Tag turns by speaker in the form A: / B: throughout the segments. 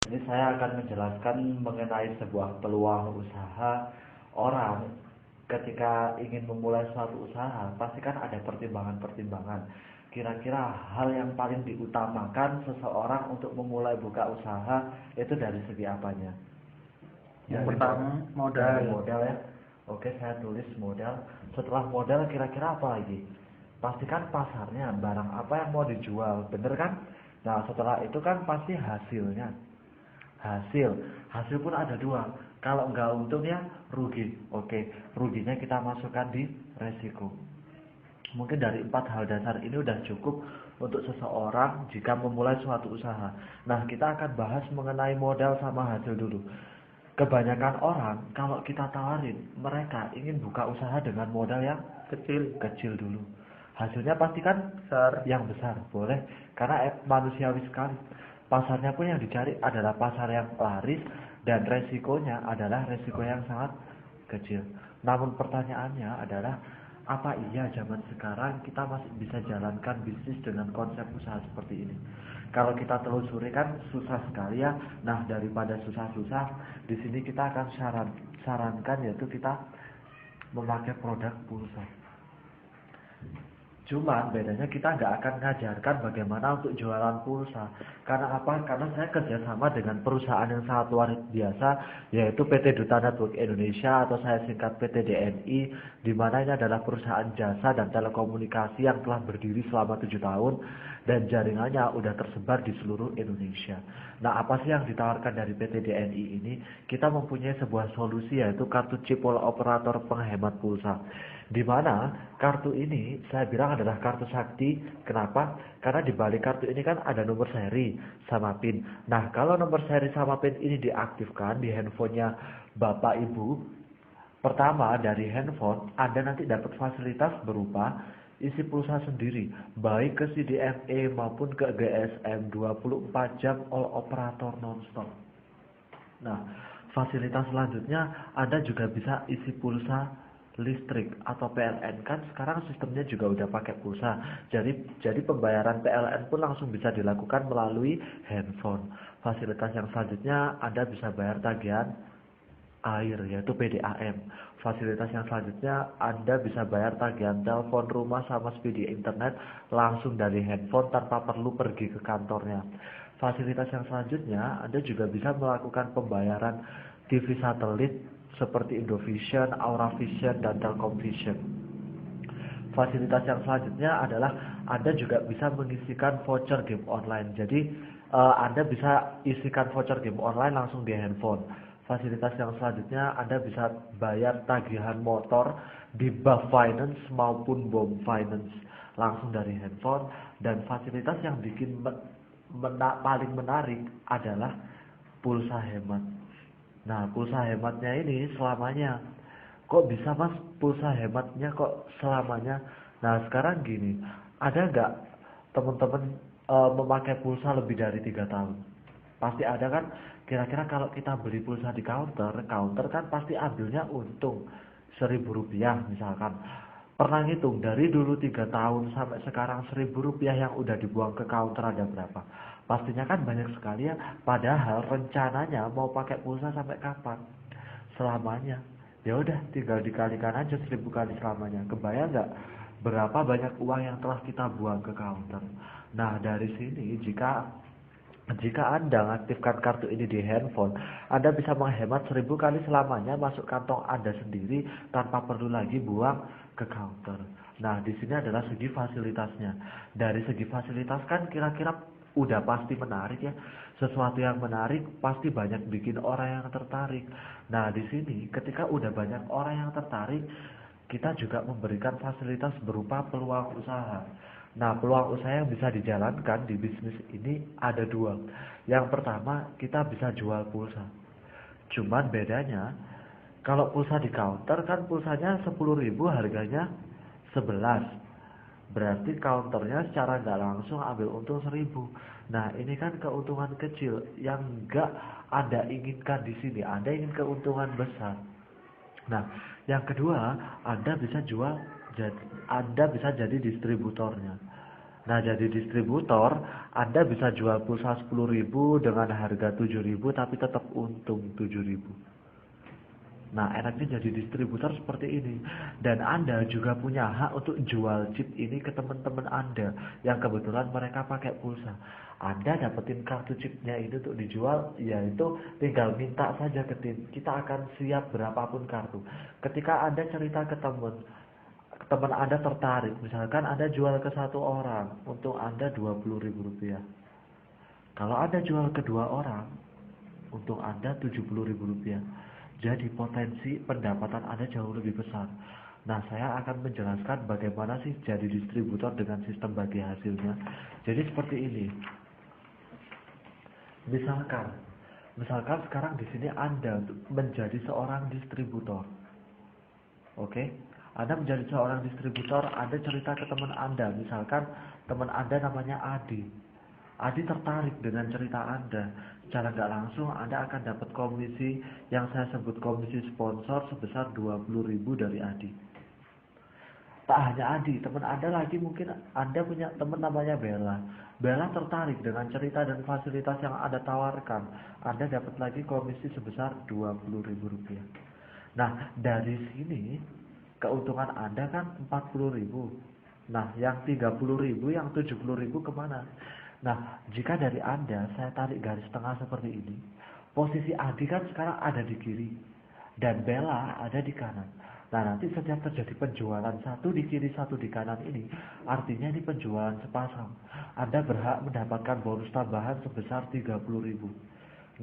A: Ini saya akan menjelaskan mengenai sebuah peluang usaha. Orang ketika ingin memulai suatu usaha, pasti kan ada pertimbangan-pertimbangan. Kira-kira hal yang paling diutamakan seseorang untuk memulai buka usaha itu dari segi apanya?
B: Yang pertama
A: Dari
B: modal.
A: modal ya. Oke, saya tulis modal. Setelah modal kira-kira apa lagi? Pastikan pasarnya, barang apa yang mau dijual, bener kan? Nah, setelah itu kan pasti hasilnya. Hasil pun ada dua. Kalau nggak untung ya rugi. Oke, ruginya kita masukkan di resiko. Mungkin dari 4 hal dasar ini udah cukup untuk seseorang jika memulai suatu usaha. Nah, kita akan bahas mengenai modal sama hasil dulu. Kebanyakan orang kalau kita tawarin, mereka ingin buka usaha dengan modal yang
B: Kecil.
A: kecil dulu. Hasilnya pasti kan
B: Besar.
A: yang besar, boleh. Karena manusiawi sekali. Pasarnya pun yang dicari adalah pasar yang laris dan resikonya adalah resiko yang sangat kecil. Namun pertanyaannya adalah apa iya zaman sekarang kita masih bisa jalankan bisnis dengan konsep usaha seperti ini? Kalau kita telusuri kan susah sekali ya. Nah, daripada susah-susah, di sini kita akan sarankan yaitu kita memakai produk pulsa. Cuman bedanya kita nggak akan ngajarkan bagaimana untuk jualan pulsa. Karena apa? Karena saya kerjasama dengan perusahaan yang sangat luar biasa, yaitu PT Duta Network Indonesia atau saya singkat PT DNI, di mana ini adalah perusahaan jasa dan telekomunikasi yang telah berdiri selama 7 tahun dan jaringannya udah tersebar di seluruh Indonesia. Nah, apa sih yang ditawarkan dari PT DNI ini? Kita mempunyai sebuah solusi yaitu kartu chip operator penghemat pulsa. Di mana kartu ini saya bilang adalah kartu sakti. Kenapa? Karena di balik kartu ini kan ada nomor seri sama PIN. Nah, kalau nomor seri sama PIN ini diaktifkan di handphonenya Bapak Ibu, pertama dari handphone Anda nanti dapat fasilitas berupa isi pulsa sendiri, baik ke CDMA maupun ke GSM 24 jam all operator nonstop. Nah, fasilitas selanjutnya Anda juga bisa isi pulsa listrik atau PLN. Kan sekarang sistemnya juga udah pakai pulsa. Jadi pembayaran PLN pun langsung bisa dilakukan melalui handphone. Fasilitas yang selanjutnya Anda bisa bayar tagihan air yaitu PDAM. Fasilitas yang selanjutnya Anda bisa bayar tagihan telepon rumah sama speedy internet langsung dari handphone tanpa perlu pergi ke kantornya. Fasilitas yang selanjutnya Anda juga bisa melakukan pembayaran TV satelit seperti Indovision, Auravision, dan Telkomvision. Fasilitas yang selanjutnya adalah Anda juga bisa mengisikan voucher game online. Jadi Anda bisa isikan voucher game online langsung di handphone. Fasilitas yang selanjutnya Anda bisa bayar tagihan motor di BAF Finance maupun BOM Finance langsung dari handphone. Dan fasilitas yang bikin paling menarik adalah pulsa hemat. Nah, pulsa hematnya ini selamanya. Kok bisa mas pulsa hematnya kok selamanya? Nah, sekarang gini, ada nggak teman-teman memakai pulsa lebih dari 3 tahun? Pasti ada kan? Kira-kira kalau kita beli pulsa di counter kan pasti ambilnya untung Rp1.000 misalkan. Pernah ngitung dari dulu 3 tahun sampai sekarang Rp1.000 yang udah dibuang ke counter ada berapa? Pastinya kan banyak sekali ya. Padahal rencananya mau pakai pulsa sampai kapan? Selamanya. Ya udah tinggal dikalikan aja 1.000 kali selamanya. Kebayang nggak berapa banyak uang yang telah kita buang ke counter? Nah, dari sini jika Anda mengaktifkan kartu ini di handphone, Anda bisa menghemat 1.000 kali selamanya masuk kantong Anda sendiri tanpa perlu lagi buang ke counter. Nah, di sini adalah segi fasilitasnya. Dari segi fasilitas kan kira-kira udah pasti menarik ya. Sesuatu yang menarik pasti banyak bikin orang yang tertarik. Nah, di sini ketika udah banyak orang yang tertarik, kita juga memberikan fasilitas berupa peluang usaha. Nah, peluang usaha yang bisa dijalankan di bisnis ini ada dua. Yang pertama, kita bisa jual pulsa. Cuman bedanya, kalau pulsa di counter kan pulsanya 10.000 harganya 11. Berarti counternya secara nggak langsung ambil untung 1.000. Nah, ini kan keuntungan kecil yang nggak Anda inginkan di sini. Anda ingin keuntungan besar. Nah, yang kedua, Anda bisa jadi distributornya. Nah, jadi distributor, Anda bisa jual pulsa 10.000 dengan harga 7.000 tapi tetap untung 7.000. Nah, enaknya jadi distributor seperti ini. Dan Anda juga punya hak untuk jual chip ini ke teman-teman Anda yang kebetulan mereka pakai pulsa. Anda dapetin kartu chipnya ini untuk dijual, yaitu tinggal minta saja ke tim. Kita akan siap berapapun kartu. Ketika Anda cerita ke teman Anda tertarik, misalkan Anda jual ke satu orang, untung Anda Rp20.000. Kalau Anda jual ke dua orang, untung Anda Rp70.000. Jadi potensi pendapatan Anda jauh lebih besar. Nah, saya akan menjelaskan bagaimana sih jadi distributor dengan sistem bagi hasilnya. Jadi seperti ini. Misalkan sekarang di sini Anda menjadi seorang distributor. Oke, Anda menjadi seorang distributor, Anda cerita ke teman Anda, misalkan teman Anda namanya Adi. Adi tertarik dengan cerita Anda. Secara nggak langsung Anda akan dapat komisi yang saya sebut komisi sponsor sebesar 20.000 dari Adi. Tak hanya Adi, teman Anda lagi mungkin Anda punya teman namanya Bella. Bella tertarik dengan cerita dan fasilitas yang Anda tawarkan. Anda dapat lagi komisi sebesar Rp20.000. Nah, dari sini keuntungan Anda kan 40.000. Nah, yang 30.000, yang 70.000 kemana? Nah, jika dari Anda saya tarik garis tengah seperti ini, posisi Adi kan sekarang ada di kiri dan Bella ada di kanan. Nah, nanti setiap terjadi penjualan satu di kiri satu di kanan ini, artinya ini penjualan sepasang. Anda berhak mendapatkan bonus tambahan sebesar 30.000.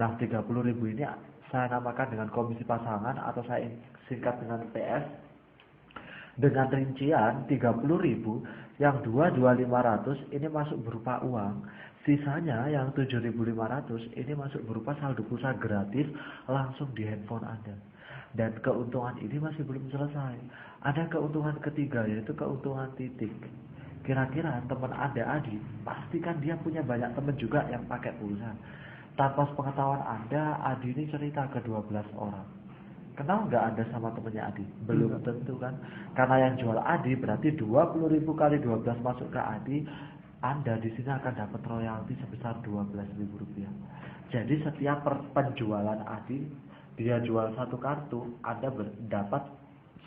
A: Nah, 30.000 ini saya namakan dengan komisi pasangan atau saya singkat dengan PS. Dengan rincian 30.000, yang 2.500 ini masuk berupa uang, sisanya yang 7.500 ini masuk berupa saldo pulsa gratis langsung di handphone Anda. Dan keuntungan ini masih belum selesai. Ada keuntungan ketiga, yaitu keuntungan titik. Kira-kira teman Anda Adi, pastikan dia punya banyak teman juga yang pakai pulsa. Tanpa sepengetahuan Anda, Adi ini cerita ke 12 orang. Kenal nggak Anda sama temennya Adi? Belum tentu kan? Karena yang jual Adi berarti 20.000 kali 12 masuk ke Adi, Anda di sini akan dapat royalti sebesar Rp12.000. Jadi setiap penjualan Adi, dia jual satu kartu, Anda dapat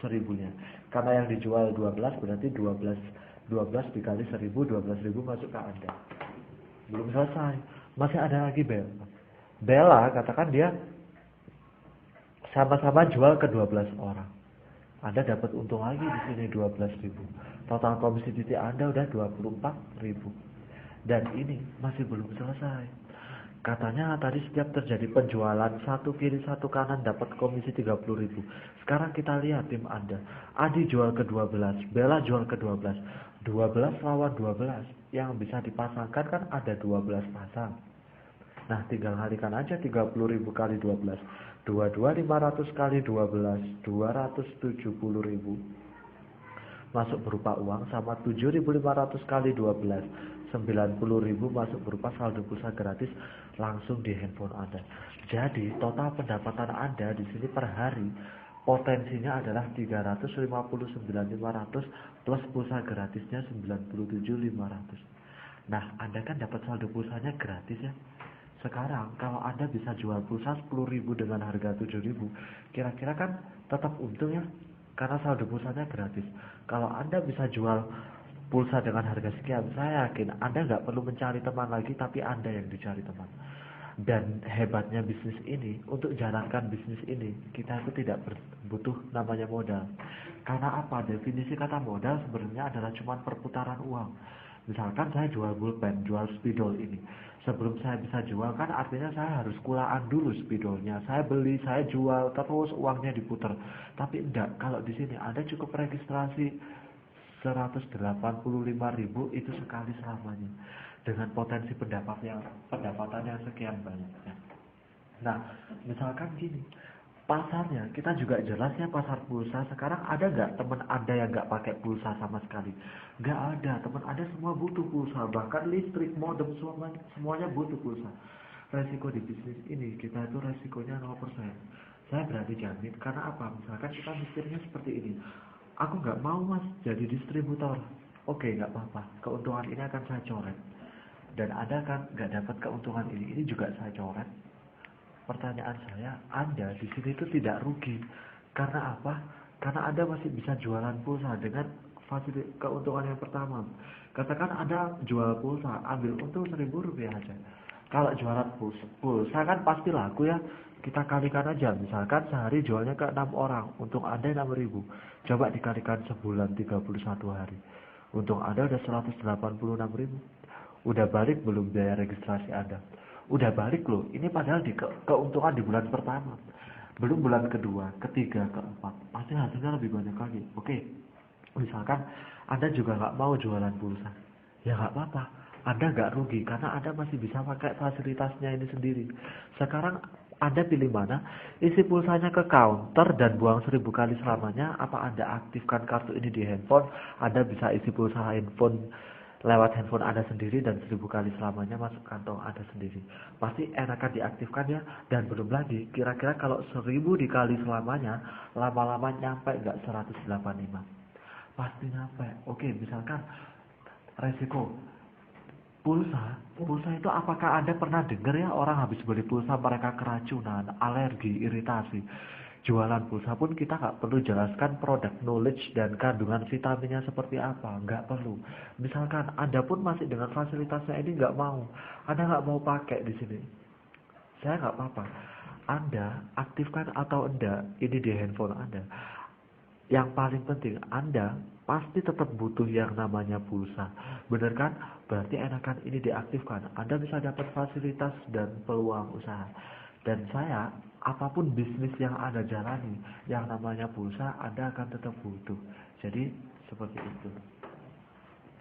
A: 1.000-nya. Karena yang dijual 12 berarti 12 dikali 1.000, 12.000 masuk ke Anda. Belum selesai, masih ada lagi Bella. Bella katakan dia sama-sama jual ke 12 orang. Anda dapat untung lagi di sini 12.000. Total komisi titik Anda udah 24.000. Dan ini masih belum selesai. Katanya tadi setiap terjadi penjualan satu kiri satu kanan dapat komisi 30.000. Sekarang kita lihat tim Anda. Adi jual ke 12, Bella jual ke 12. 12 lawan 12. Yang bisa dipasangkan kan ada 12 pasang. Nah, tinggal kalikan aja 30.000 kali 12. 500 kali 12, 270.000. Masuk berupa uang sama 7.500 kali 12, 90.000 masuk berupa saldo pulsa gratis langsung di handphone Anda. Jadi, total pendapatan Anda di sini per hari potensinya adalah 359.500 plus pulsa gratisnya 97.500. Nah, Anda kan dapat saldo pulsanya gratis ya. Sekarang kalau Anda bisa jual pulsa 10.000 dengan harga 7.000, kira-kira kan tetap untung ya, karena saldo pulsanya gratis. Kalau Anda bisa jual pulsa dengan harga sekian, saya yakin Anda nggak perlu mencari teman lagi, tapi Anda yang dicari teman. Dan hebatnya bisnis ini, untuk jalankan bisnis ini, kita itu tidak butuh namanya modal. Karena apa? Definisi kata modal sebenarnya adalah cuma perputaran uang. Misalkan saya jual pulpen, jual spidol ini. Sebelum saya bisa jual kan artinya saya harus kulaan dulu spidolnya. Saya beli, saya jual, terus uangnya diputar. Tapi enggak, kalau di sini Anda cukup registrasi 185.000 itu sekali selamanya. Dengan potensi pendapatan yang sekian banyaknya. Nah, misalkan gini, pasarnya kita juga jelasnya pasar pulsa. Sekarang ada nggak teman Anda yang nggak pakai pulsa sama sekali? Nggak ada, teman Anda semua butuh pulsa, bahkan listrik, modem, semuanya butuh pulsa. Resiko di bisnis ini kita itu resikonya 0%. Saya berani jamin, karena apa? Misalkan kita mikirnya seperti ini, aku nggak mau mas jadi distributor, Oke, nggak apa-apa. Keuntungan ini akan saya coret. Dan Anda kan nggak dapat keuntungan ini juga saya coret. Pertanyaan saya, Anda di sini itu tidak rugi. Karena apa? Karena Anda masih bisa jualan pulsa dengan keuntungan yang pertama. Katakan Anda jual pulsa, ambil untung Rp1.000 aja. Kalau jualan pulsa kan pasti laku ya. Kita kalikan aja, misalkan sehari jualnya ke 6 orang, untung Anda 6.000. Coba dikalikan sebulan 31 hari. Untung Anda udah 186.000. Udah balik belum biaya registrasi Anda? Udah balik loh. Ini padahal keuntungan di bulan pertama. Belum bulan kedua, ketiga, keempat. Pasti hasilnya lebih banyak lagi. Oke. Misalkan Anda juga nggak mau jualan pulsa. Ya nggak apa-apa. Anda nggak rugi karena Anda masih bisa pakai fasilitasnya ini sendiri. Sekarang Anda pilih mana? Isi pulsanya ke counter dan buang 1.000 kali selamanya. Apa Anda aktifkan kartu ini di handphone? Anda bisa isi pulsa handphone lewat handphone Anda sendiri dan 1.000 kali selamanya masuk kantong Anda sendiri. Pasti enakan diaktifkan ya. Dan belum lagi, kira-kira kalau 1.000 dikali selamanya, lama-lama nyampe nggak 185? Pasti nyampe. Oke, misalkan resiko pulsa itu apakah Anda pernah dengar ya orang habis beli pulsa mereka keracunan, alergi, iritasi. Jualan pulsa pun kita nggak perlu jelaskan produk knowledge dan kandungan vitaminnya seperti apa, nggak perlu. Misalkan Anda pun masih dengan fasilitasnya ini nggak mau, Anda nggak mau pakai di sini, saya nggak apa-apa. Anda aktifkan atau enggak ini di handphone Anda. Yang paling penting Anda pasti tetap butuh yang namanya pulsa. Bener kan? Berarti enakan ini diaktifkan. Anda bisa dapat fasilitas dan peluang usaha. Dan saya, apapun bisnis yang Anda jalani, yang namanya pulsa, Anda akan tetap butuh. Jadi, seperti itu.